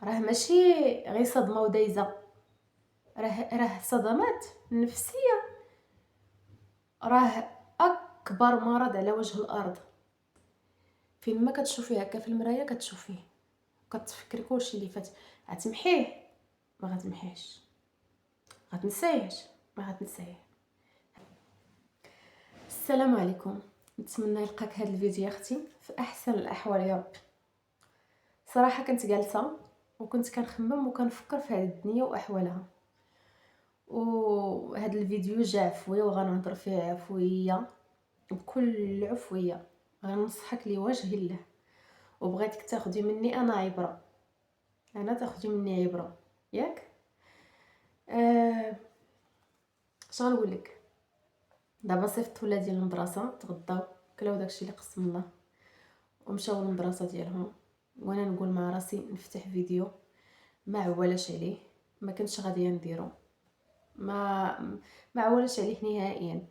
راه ماشي غير صدمه ودايزه، راه صدمات نفسيه، راه اكبر مرض على وجه الارض. فين ما كتشوفيه هكا في المرايه كتشوفيه وكتفكري كلشي اللي فات، غتمحيه ما غتمحيش، غتنسايهش ما غتنسايه. السلام عليكم، نتمنى يلقاك هذا الفيديو اختي في احسن الاحوال يا رب. صراحه كنت جالسه وكنت كنخمم وكنفكر في هذه الدنيا واحوالها، وهذا الفيديو جا عفويه وغنهضر فيه عفويه بكل عفويه. غنصحك لوجه الله وبغيتك تاخدي مني انا عبره، تاخدي مني عبره ياك. اش غنقول لك؟ دابا صيفط ولادي للمدرسه، تغداو كلاو داكشي اللي قسم الله ومشاو للمدرسه ديالهم، وانا نقول مع راسي نفتح فيديو ما عولاش عليه، ما كنتش غاديه نديرو، ما عولاش عليه نهائيا.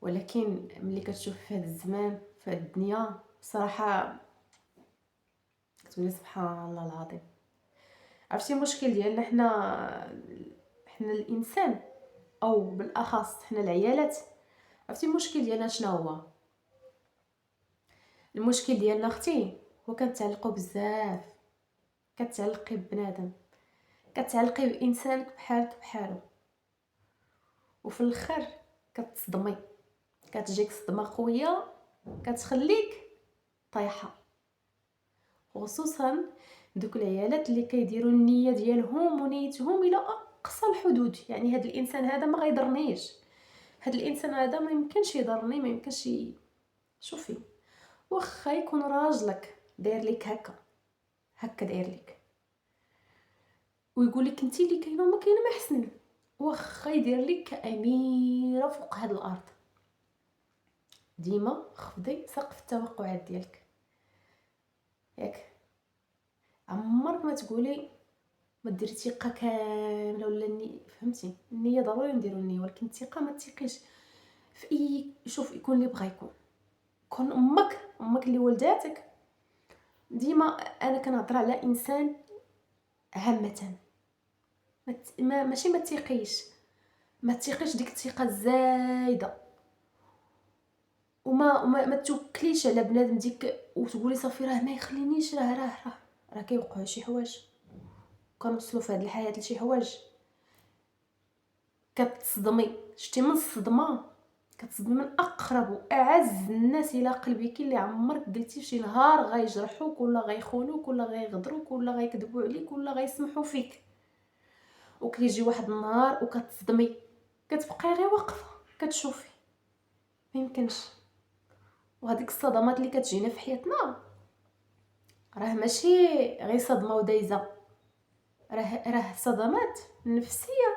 ولكن ملي كتشوف في هذا الزمان في هذه الدنيا صراحه كتقولي سبحان الله العظيم. عرفتي المشكل ديالنا حنا الانسان، او بالاخص حنا العيالات؟ عرفتي المشكل ديالنا شنو هو؟ المشكل ديالنا اختي هو كنتعلقوا بزاف، كتعلقي ببنادم، كتعلقي بانسانك بحالو، وفي الاخر كتصدمي، كتجيك صدمه قويه كتخليك طايحه. خصوصا دوك العيالات اللي كيديروا النيه ديالهم ونيتهم الى اقصى الحدود، يعني هذا الانسان هذا ما غيضرنيش، هذا الانسان هذا ما يمكنش يضرني، ما يمكنش شوفي واخا يكون راجلك داير لك هكا داير لك ويقول لك انت اللي كاينه وما كاينه ما حسن، واخا يدير لك كاميره فوق هذه الارض، ديما خفضي سقف التوقعات ديالك ياك. عمرك ما تقولي ما ديري ثقه كامله ولا فهمتي؟ النيه ضروري نديرو النيه، ولكن الثقه ما تثقيش في اي. شوف يكون اللي بغا يكون امك اللي ولداتك. ديما انا كنهضر على انسان عامه، ماشي ما تثقيش، ما تثقيش ديك الثقه الزايده، وما توكليش على بنادم ديك وتقولي صافي راه ما يخلينيش، راه كيوقعوا شي حوايج، كنوصلوا في هذه الحياه لشي حوايج كتصدمي. شتي من الصدمه كتصدمي من اقرب واعز الناس الى قلبك اللي عمرك قلتي شي نهار غيجرحوك ولا غيخونوك ولا غيغدروك ولا غيكذبوا عليك ولا غيسمحوا فيك، وكيجي واحد النهار وكتصدمي، كتبقاي غير واقفه كتشوفي ما يمكنش. وهذيك الصدمات اللي كتجينا في حياتنا راه ماشي غير صدمه ودايزه، راه صدمات نفسيه،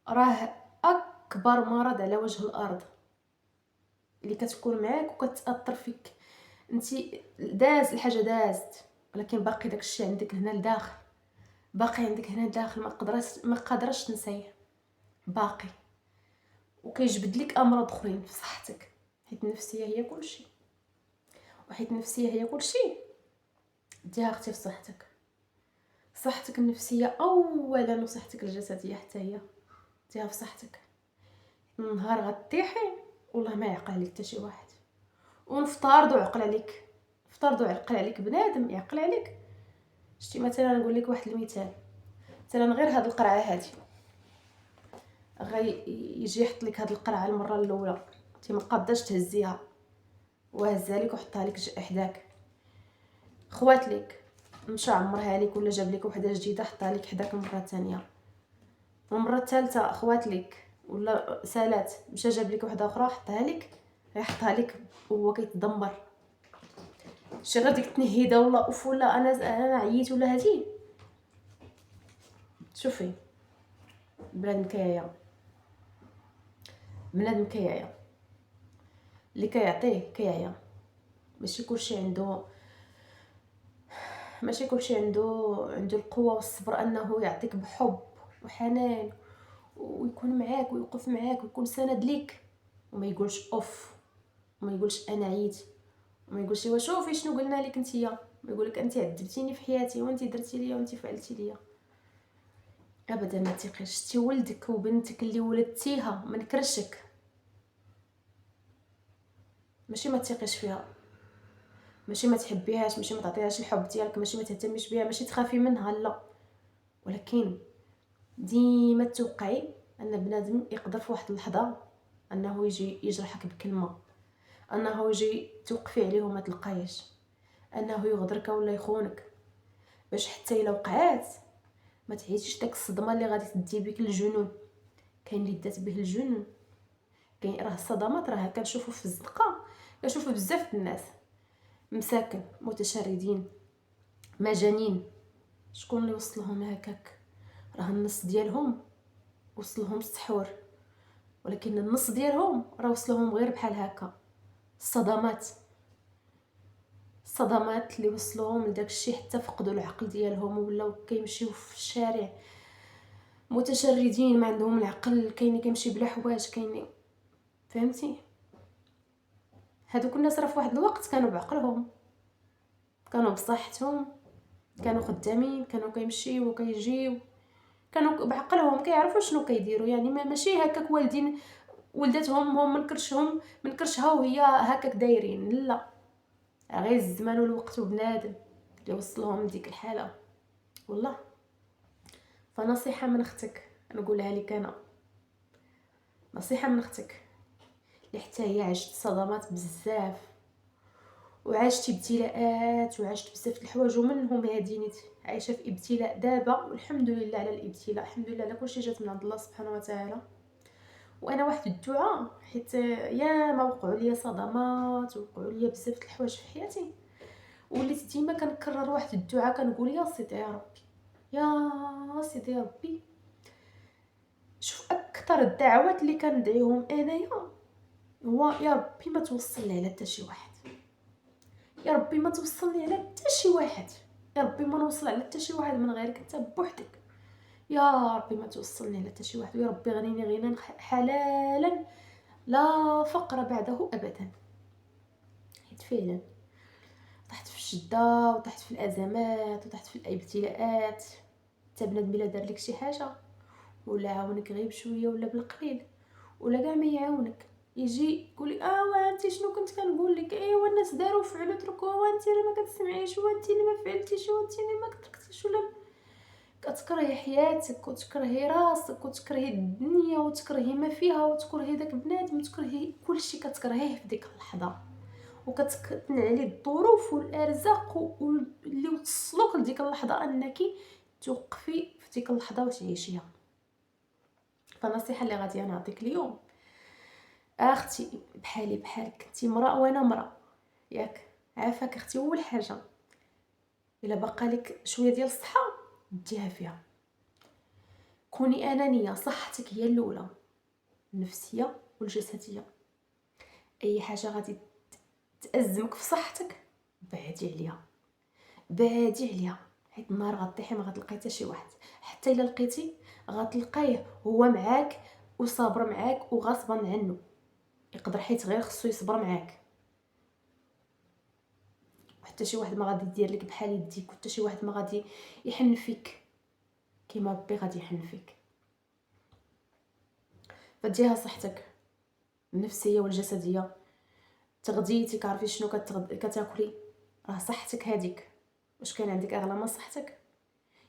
راه اكبر مرض على وجه الارض اللي كتكون معاك وكتاثر فيك. انت داز الحاجه دازت، ولكن باقي داكشي عندك هنا لداخل، باقي عندك هنا لداخل، ما قادراش تنسيه باقي، وكيجبد لك امراض اخرين في صحتك، حيت النفسيه هي كلشي، وحيت النفسيه هي كلشي ديها اختي في صحتك النفسيه اولا، وصحتك الجسديه حتى هي ديها في صحتك. من نهار غطيحي والله ما يعقل عليك حتى شي واحد، ونفترضوا عقل عليك، افترضوا عقل عليك بنادم يعقل عليك. شتي مثلا نقول لك واحد المثال، مثلا غير هاد القرعه هادي يجي يحط لك هاد القرعه المره الاولى انت ما قاداش تهزيها، وهزها لك وحطها لك حداك، خوات لك مشى عمرها لك ولا جاب لك وحده جديده حطها لك حداك المره الثانيه، المره الثالثه خوات لك ولا سالات مشى جاب لك وحده اخرى حطها لك، يحطها لك وهو كيتدمر. شي غير ديك التنهيده ولا اوف ولا انا عييت ولا هادي. شوفي بنادم كيعيا اللي كيعطيه كيعيا، ماشي كلشي عنده عنده القوه والصبر انه يعطيك بحب وحنان ويكون معاك ويوقف معاك ويكون سند ليك، وما يقولش اوف، وما يقولش انا عييت، وما يقولش شوفي شنو قلنا لك نتيا. يقولك انت عذبتيني في حياتي وانت درتي ليا وانت فعلتي ليا. ابدا ما تيقيش. شتي ولدك وبنتك اللي ولدتيها من كرشك، ماشي ما تيقيش فيها، ماشي ما تحبيهاش، ماشي ما تعطيهاش الحب ديالك، ماشي ما تهتميش بها، ماشي تخافي منها، لا. ولكن ديما توقعي ان بنادم يقدر في واحد اللحظه انه يجي يجرحك بكلمه، انه يجي توقفي عليه وما تلقايش، انه يغدرك ولا يخونك، باش حتى الا وقعات ما تعيشيش داك الصدمه اللي غادي تدي بك الجنون. كاين اللي دات به الجنون. كاين راه الصدمات راه كنشوفوا في الزنقه، كنشوفوا بزاف الناس مساكن متشردين مجانين. شكون اللي وصلهم هكاك؟ راه النص ديالهم وصلهم السحور، ولكن النص ديالهم راه وصلهم غير بحال هكا الصدمات. الصدمات اللي وصلوهم لداك الشيء حتى فقدوا العقل ديالهم ولاو كيمشيو في الشارع متشردين، ما عندهم العقل. كاين اللي كيمشي بلا حوايج، كاين فهمتي. هادوك الناس راه في واحد الوقت كانوا بعقلهم، كانوا بصحتهم، كانوا خدامين، كانوا كيمشيو وكيجيو، كانوا بعقلهم كيعرفوا شنو كيديروا. يعني ماشي هكاك والدين ولدتهم هم من كرشها وهي هكاك دايرين، لا. غير الزمان والوقت وبنادم اللي وصلهم لديك الحاله والله. فنصيحه من اختك نقولها لك انا، نصيحه من اختك اللي حتى هي عشت صدمات بزاف وعشتي ابتلاءات وعشت بزاف الحوايج، ومنهم هذه نيت عايشه في ابتلاء دابا، والحمد لله على الابتلاء، الحمد لله على كلشي جات من عند الله سبحانه وتعالى. وانا واحد الدعاء، حيت يا ما وقعوا لي صدمات وقعوا لي بزاف الحوايج في حياتي، وليت ديما كنكرر واحد الدعاء، كنقول يا سيدي يا ربي، يا سيدي يا ربي. شوف اكثر الدعوات اللي كندعيهم انايا هو يا ربي ما توصلني على حتى شي واحد، يا ربي ما توصلني على حتى شي واحد، يا ربي ما نوصل على حتى شي واحد من غيرك انت بوحدك، يا ربي ما توصلني على حتى شي واحد، ويا ربي غنيني غنى حلالا لا فقر بعده ابدا. حيت فعلا طحت في الشده وطحت في الازمات وطحت في الابتلاءات. حتى بنادم الا دار لك شي حاجه ولا عاونك غير بشويه ولا بالقليل ولا كاع ما يعاونك، يجي يقولي وانت شنو كنت كنقول لك، ايوا الناس داروا فعلوا تركوا، وانت اللي ما كتسمعيش، وانت اللي ما فعلتيش، وانت اللي ما تركتيش، ولا كتكرهي حياتك وتكرهي راسك وتكرهي الدنيا وتكرهي ما فيها وتكرهي داك بنادم وتكرهي كلشي، كتكرهيه في ديك اللحظه، وكتنعلي الظروف والارزاق اللي وصلوك لديك اللحظه انك توقفي في ديك اللحظه وتعيشيها. فالنصيحه اللي غادي نعطيك اليوم اختي، بحالي بحالك، انت امراه وانا امراه، ياك عافاك اختي. اول حاجه الا بقى لك شويه ديال الصحه ديها فيها، كوني انانيه، صحتك هي الاولى، النفسيه والجسديه. اي حاجه غادي تأزمك في صحتك بعدي عليها، بعدي عليها، حيت النهار غطيحي ما غتلقاي حتى شي واحد. حتى الا لقيتي غتلقايه هو معاك وصابر معاك وغصبا عنه يقدر، حيت غير خصو يصبر معاك. حتى شي واحد ما غادي يدير لك بحال يديك، وحتى شي واحد ما غادي يحن فيك كيما ربي غادي يحن فيك. فديها صحتك النفسيه والجسديه. تغذيتك، عارفي شنو كتاكلي، راه صحتك هذيك. واش كاين عندك اغلى من صحتك؟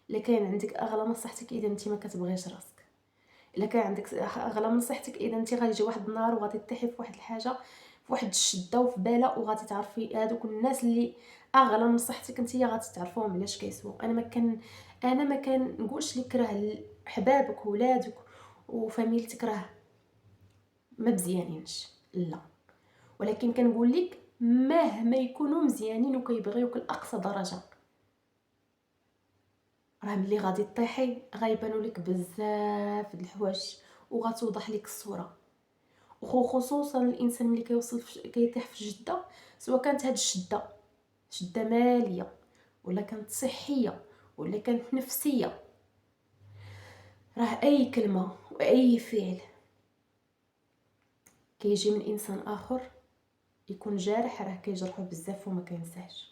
الا كاين عندك اغلى من صحتك اذا انت ما كتبغيش راسك. الا كان عندك اغلى من صحتك اذا انت غادي يجي واحد النهار وغادي تطيحي في واحد الحاجه، في واحد الشده وفي بلاء، وغادي تعرفي هذوك الناس اللي اغلى من صحتك انت غادي تعرفوهم علاش كيسووا. انا ما كنقولش لك راه حبابك وولادك وفاميلتك راه ما مزيانينش، لا. ولكن كنقول لك مهما يكونوا مزيانين وكيبغيوك لاقصى درجه، راه ملي غادي طيحي غيبانوا لك بزاف د الحوايج وغتوضح لك الصوره. وخصوصا الانسان ملي كيطيح في الجده، سواء كانت هاد الشده شده ماليه ولا كانت صحيه ولا كانت نفسيه، راه اي كلمه واي فعل كيجي من انسان اخر يكون جارح راه كيجرحه بزاف وما كينساهش.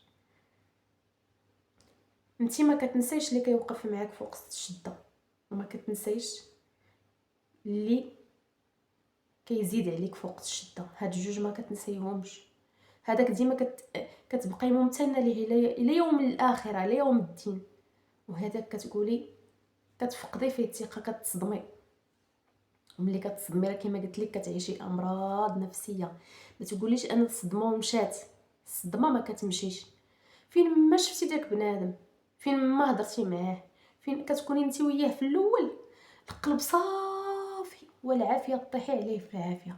انت ما كتنسيش اللي كيوقف معاك فوق الشده، وما كتنسيش اللي كيزيد عليك فوق الشده. هاد الجوج ما كتنسيهمش. هذاك ديما كتبقاي ممتنه ليه الى يوم الاخره، الى يوم الدين. وهذاك كتقولي كتفقدي فيه الثقه، كتصدمي. وملي كتصدمي راه كما قلت لك كتعيشي امراض نفسيه. ما تقوليش انا الصدمه ومشات، الصدمه ما كتمشيش. فين ما شفتي داك بنادم، فين ما هضرتي معاه، فين كتكوني انت وياه في الاول القلب صافي والعافيه طيحي عليه في العافيه،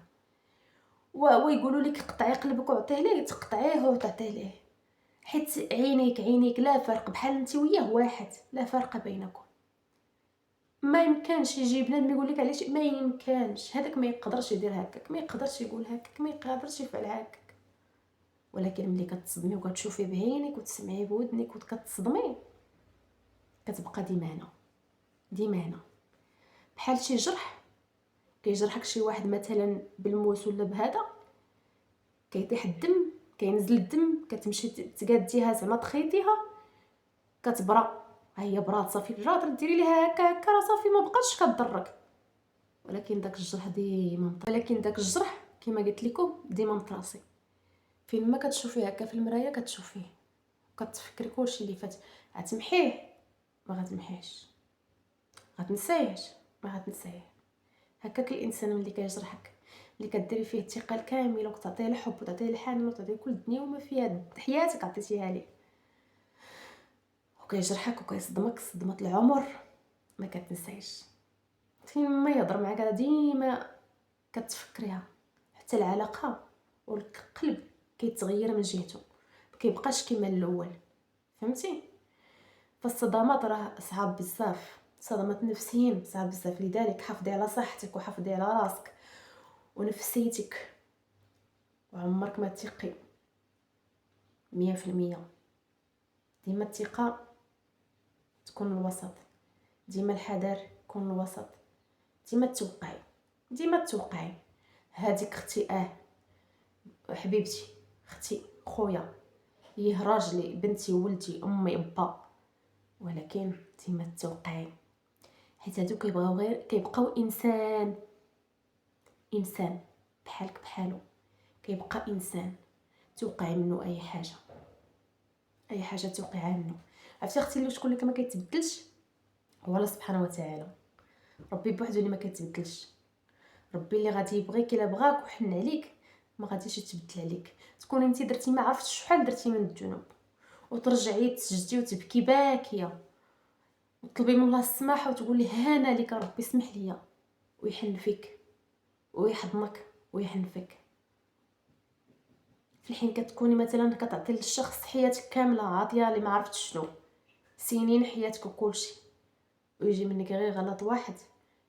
ويقولوا لك قطعي قلبك وعطيه ليه، تقطعيه وتعطيه ليه، حيت عينيك لا فرق، بحال انت وياه واحد، لا فرق بينكم. ما يمكنش يجي بنادم يقول لك علاش، ما يمكنش، هذاك ما يقدرش يدير هكاك، ما يقدرش يقول هكاك، ما يقدرش يفعل هكاك. ولكن ملي كتصدمي وكتشوفي بعينيك وتسمعي بودنك وكتصدمي، كتبقى ديما هنا، ديما هنا. بحال شي جرح كيجرحك شي واحد مثلا بالموس ولا بهذا، كيطيح الدم، كينزل الدم، كتمشي تقاديها زعما تخيطيها، كتبرا، ها هي برات صافي، جات ديري ليها هكا هكا راه صافي ما بقاش كضرك. ولكن داك الجرح ديما، ولكن داك الجرح كما قلت لكم ديما مطراسي. فين ما كتشوفيه هكا في المرايه كتشوفيه، كتفكري كلشي اللي فات، غتمحيه ما غتمحيش، غتنسايهش ما غتنسايه. هكاك الانسان ملي كيجرحك، ملي كديري فيه الثقه الكامله وكتعطيه الحب وتعطيه الحنان وتعطيه كل الدنيا وما فيها حياتك عطيتيها ليه، وكيجرحك وكيصدمك صدمه العمر، ما كتنسايش. فين ما يهضر معاك ديما كتفكريها. حتى العلاقه والقلب كيتغير من جهته، ما كيبقاش كيما الاول، فهمتي؟ فالصدمات راه صعاب بزاف، صدمات نفسيين صعاب بزاف. لذلك حافظي على صحتك وحافظي على راسك ونفسيتك، وعمرك ما تثقي 100%. ديما الثقه تكون الوسط، ديما الحذر يكون الوسط، ديما توقعي، ديما توقعي. هذيك اختي، حبيبتي، اختي، خويا، يه راجلي، بنتي، ولدي، امي، با. ولكن ديما توقعي، حيت هادو كيبغيو غير كيبقاو انسان بحالك بحالو، كيبقى انسان. توقعي منه اي حاجه، اي حاجه توقعي منه. عرفتي اختي اللي شكون اللي ما كيتبدلش؟ هو الله سبحانه وتعالى، ربي بوحدو اللي ما كيتبدلش. ربي اللي غادي يبغيك الا بغاك وحن عليك ما غاديش يتبدل عليك. تكون انت درتي ما عرفتش شحال درتي من الذنوب، وترجعي تسجدي وتبكي باكيه وتطلبي من الله السماح وتقولي هانا لك ربي سمح لي، ويحن فيك ويحضنك ويحنفك. في الحين كتكوني مثلا كتعطي للشخص حياتك كامله، عاطيه اللي ما عرفتش شنو، سنين حياتك وكلشي، ويجي منك غير غلط واحد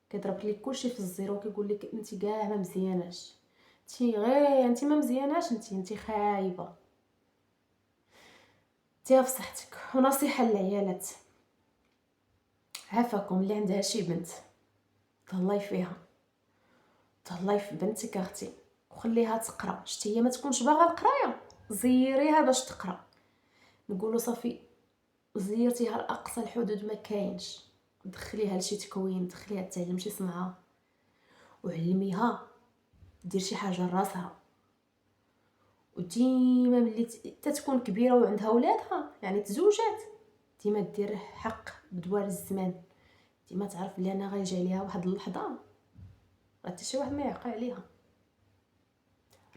كيضرب لك كلشي في الزيرو، كيقول لك انت كاع ما مزياناش، انت ما مزياناش، انت خايبه. ديها في صحتك. ونصيحه للعيالات، عافاكم اللي عندها شي بنت، تهلاي فيها، تهلاي في بنتك اختي، وخليها تقرا. شتي هي ما تكونش باغا القرايه، زيريها باش تقرا. نقولوا صافي زيرتيها لاقصى الحدود ما كاينش، دخليها لشي تكوين، دخليها تعلم شي صنعه، وعلميها دير شي حاجه لراسها. وديما ملي تتكون كبيره وعندها ولادها يعني تزوجات، ديما دير حق بدوار الزمان، ديما تعرف بلي انا غيجي عليها واحد اللحظه راه حتى شي واحد ما يعقل عليها،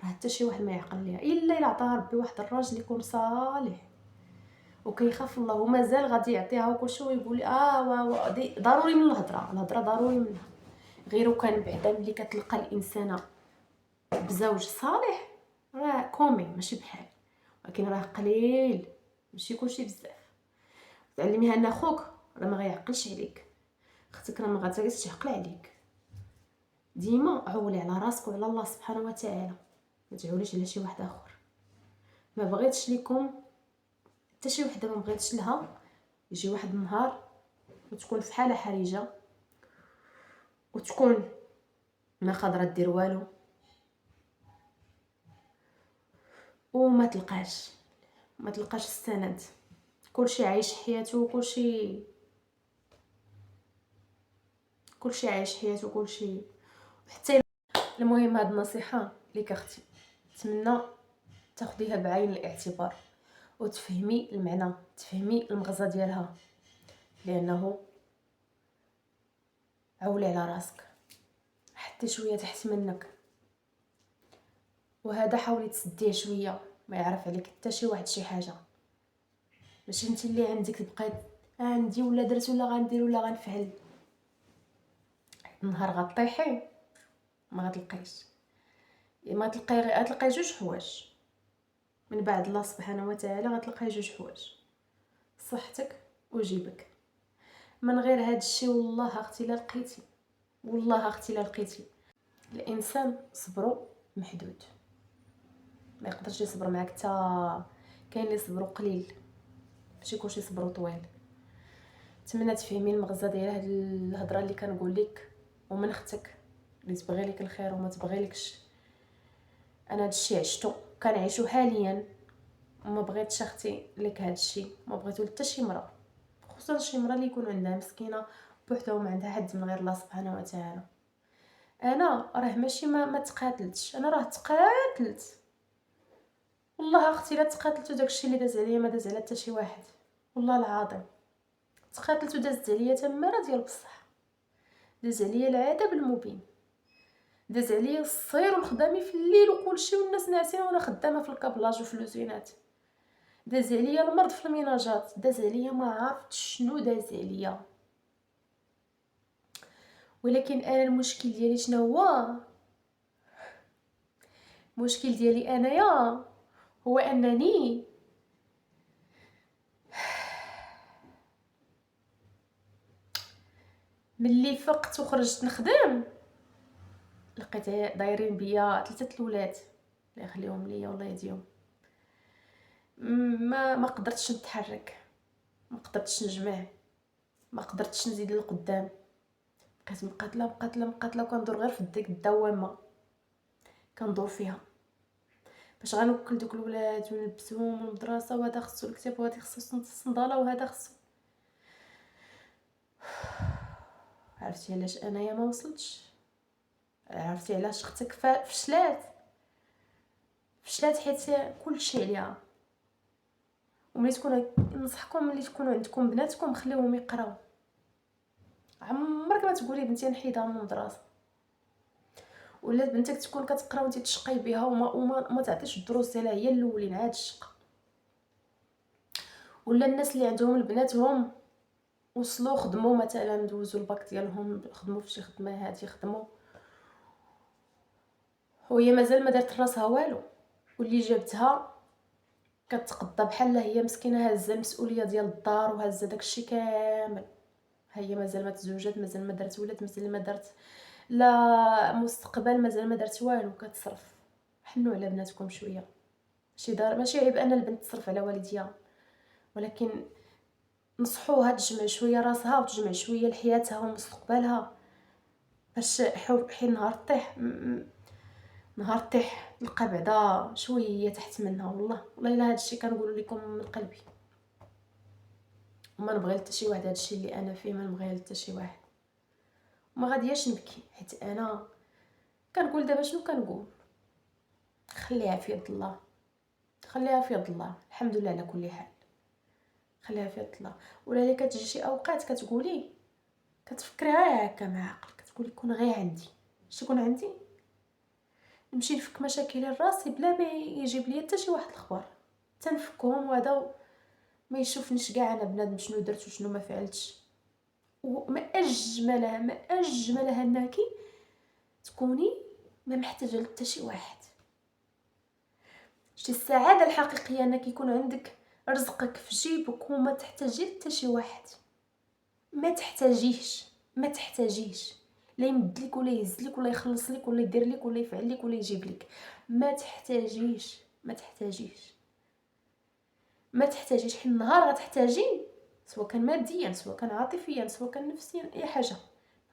راه حتى شي واحد ما يعقل عليها الا عطاها ربي واحد الراجل يكون صالح وكيخاف الله، ومازال غادي يعطيها وكلشي، ويقول ضروري من الهضره ضروري منها. غير وكان بعدا ملي كتلقى الانسانه بزوج صالح راه كومي ماشي بحال، ولكن راه قليل ماشي كلشي بزاف. تعلميها ان اخوك راه ما غيعقلش عليك، اختك راه ما غاتعرفش تعقل عليك. ديما عولي على راسك وعلى الله سبحانه وتعالى، ما تعوليش على شي واحد اخر. ما بغيتش لكم حتى شي وحده، ما بغيتش لها يجي واحد النهار وتكون في حاله حرجه، وتكون ما قادره دير والو، وما تلقاش السند، كلشي عايش حياته، كلشي عايش حياته، كلشي حتى. المهم هاد النصيحه ليك اختي، نتمنى تاخديها بعين الاعتبار وتفهمي المعنى، تفهمي المغزى ديالها، لانه عولي على راسك، حتى شويه تحت منك، وهذا حاولي تسديه شويه، ما يعرف عليك حتى شي واحد شي حاجه. ماشي انت اللي عندك تبقاي عندي ولا درت ولا غندير ولا غنفعل. النهار غطيحي ما غتلقايش، ما تلقاي، غتلقاي جوج حوايج من بعد الله سبحانه وتعالى. غتلقاي جوج حوايج، صحتك وجيبك. من غير هاد الشيء والله اختي لا لقيتي، والله اختي لا لقيتي. الانسان صبرو محدود، ما يقدرش يصبر معاك حتى. كاين اللي صبرو قليل، ماشي كلشي صبرو طويل. نتمنى تفهمي المغزى ديال هاد الهضره اللي كنقول لك، ومن اختك اللي تبغي لك الخير وما تبغي لكش. انا هادشي عشتو كنعيشو حاليا، وما بغيتش اختي لك هادشي، ما بغيتو حتى شي مرا، خصوصا شي مرا اللي يكون عندها مسكينه بوحدها وما عندها حد من غير الله سبحانه وتعالى. انا راه ماشي ما تقاتلتش، انا راه تقاتلت والله اختي. لا تقاتلت وداكشي اللي داز عليا ما داز على حتى شي واحد، والله العظيم. تقاتلت ودازت عليا تماره ديال بصح، داز عليا العذاب المبين، داز عليا الصير والخدامي في الليل وكلشي والناس ناعسين وانا خدامه في الكابلاج وفي اللوزينات، داز عليا المرض في الميناجات، داز عليا ما عرفت شنو داز عليا. ولكن انا المشكل ديالي شنو هو؟ المشكل ديالي انايا هو انني ملي فقت وخرجت نخدم لقيت دايرين بيا 3 الولاد، الله يخليهم ليا والله يهديهم. ما قدرتش نتحرك، ما قدرتش نجمع، ما قدرتش نزيد للقدام. بقيت مقاتله وكندور غير في ديك الدوامه، كندور فيها باش غنوكل دوك الولاد ونلبسهم للمدرسه، وهذا خصو الكتاب وهذا خصو الصنداله وهذا خصو. عرفتي علاش انايا ما وصلتش؟ عرفتي علاش اختك فشلات حيت كلشي عليها. وملي تكونوا، ننصحكم ملي تكونوا عندكم بناتكم خليوهم يقراو. عمرك ما تقولي بنتي نحيدها من المدرسه، ولا بنتك تكون كتقرا وانت تشقي بها وما تعطيش الدروس ديالها هي الاولين عاد الشق. ولا الناس اللي عندهم البنات هم وصلوا خدموا مثلا دوزوا الباك ديالهم، خدموا في شي خدمه هادي، خدموا وهي مازال ما دارت راسها والو، واللي جابتها كتقضى بحال هي مسكينه هازه المسؤوليه ديال الدار وهازه داكشي كامل. هي مازال ما تزوجات، مازال ما دارت ولاد، مازال ما دارت لا مستقبل، مازال ما دارت والو، كتصرف. حنوا على بناتكم شويه. ماشي عيب ان البنت تصرف على والديها، ولكن نصحوها تجمع شويه راسها وتجمع شويه لحياتها ومستقبلها، باش حين نهار طيح نهار طيح تلقى بعدا شويه تحت منها. والله الا هادشي كنقول لكم من قلبي، وما نبغي حتى شي واحد هادشي اللي انا فيه، ما نبغي حتى شي واحد. وما غادياش نبكي حيت انا كنقول دابا شنو كنقول، خليها في يد الله، خليها في يد الله. الحمد لله على كل حال، خليها في يد الله. ولا اللي كتجي شي اوقات كتقولي كتفكري غير هكا مع عقلك، كتقولي كون غير عندي اش يكون عندي، نمشي نفك مشاكلي لراسي بلا ما يجيب لي حتى شي واحد الخبر، تنفكهم وهذا ما يشوفنيش كاع انا بنادم شنو درت وشنو ما فعلتش. وما اجملها ما اجملها انك تكوني ما محتاجه لحتى شي واحد. شتي السعاده الحقيقيه انك يكون عندك رزقك في جيبك وما تحتاجي حتى شي واحد. ما تحتاجيش لا يمدلك ولا يهزلك ولا يخلص لك ولا يدير لك ولا يفعل لك ولا يجيب لك. ما تحتاجيش حين النهار غتحتاجي، سواء كان ماديا سواء كان عاطفيا سواء كان نفسيا اي حاجه،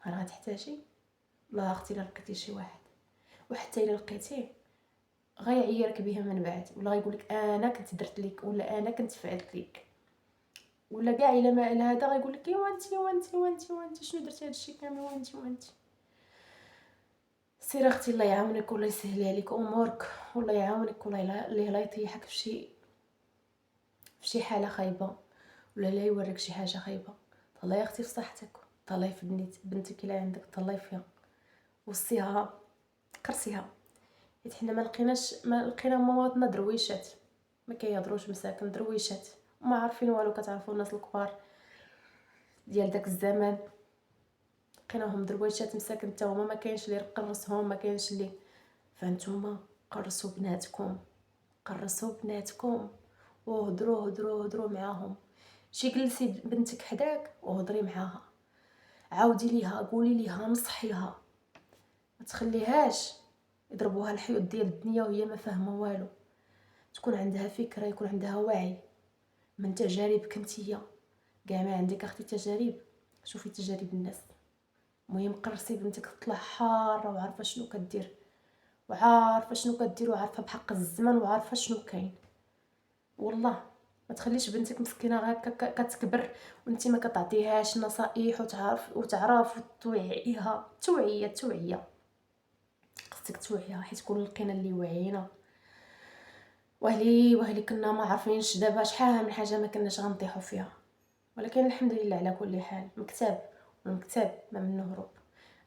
نهار غتحتاجي الله اختي لا لقيتي شي واحد، وحتى الا لقيتيه غيعيرك بها من بعد، ولا غيقولك انا كنت درت لك ولا انا كنت فعلت لك. ولا كاع الا ما الا هذا غيقول لك ايوا انت وانت وانت وانت شنو درتي هادشي كامل وانت وانت. سير اختي الله يعاونك والله يسهل عليك امورك والله يعاونك والله لا يطيحك في شي حاله خايبه ولا لا يوريك شي حاجه خايبه. طلعي اختي في صحتك، طلعي في بنتك الا عندك طلعي فيها وصيها قرصيها، حيت حنا ما لقينا مواطنا درويشات ما كيهضروش مساكن درويشات ما عارفين والو. كتعرفوا الناس الكبار ديال داك الزمان لقيناهم درويشات مساكن حتى هما ما كاينش اللي يقرصهم ما كاينش اللي. فانتوما قرصوا بناتكم قرصوا بناتكم وهضروا معاهم. شي جلسي بنتك حداك وهضري معاها، عاودي ليها قولي ليها نصحيها، ما تخليهاش يضربوها الحيوط ديال الدنيا وهي ما فاهمه والو. تكون عندها فكره يكون عندها وعي من تجاربك نتيا. كاع ما عندك اختي تجارب شوفي تجارب الناس. المهم قرصي بنتك تطلع حاره وعارفه شنو كدير وعارفه بحق الزمن وعارفه شنو كاين. والله ما تخليش بنتك مسكينه هكا كتكبر وانت ما كتعطيهاش نصائح وتعرف توعيها. توعيه خصك توعيها، حيت كون لقينا اللي وعينا وهلي كنا ما عارفينش دابا شحال من حاجه ما كناش غنطيحوا فيها. ولكن الحمد لله على كل حال مكتاب والمكتاب ما منه هروب.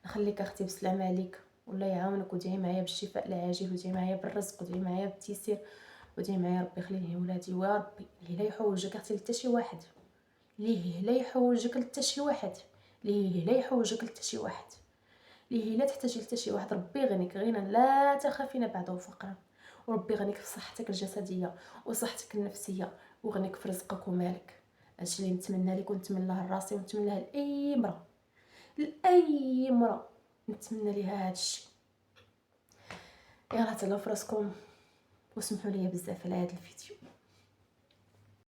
نخليك اختي بسلامه عليك والله يعاونك ودعي معايا بالشفاء العاجل ودعي معايا بالرزق ودعي معايا بالتيسير ودعي معايا ربي يخليه ولادي وربي اللي لا يحوجك اختي لتا شي واحد ليه لا يحوجك لتا شي واحد ليه لا يحوجك لتا شي واحد ليه لا تحتاجي لتا شي واحد. ربي يغنيك غنى لا تخافين بعده فقرا، وربي يغنيك في صحتك الجسديه وصحتك النفسيه ويغنيك في رزقك ومالك. هادشي اللي نتمنى لك ونتمنى لراسي ونتمنى لاي مرة نتمنى ليها هادشي. يلا تهلاو فراسكم وسمحوا لي بزاف على هذا الفيديو.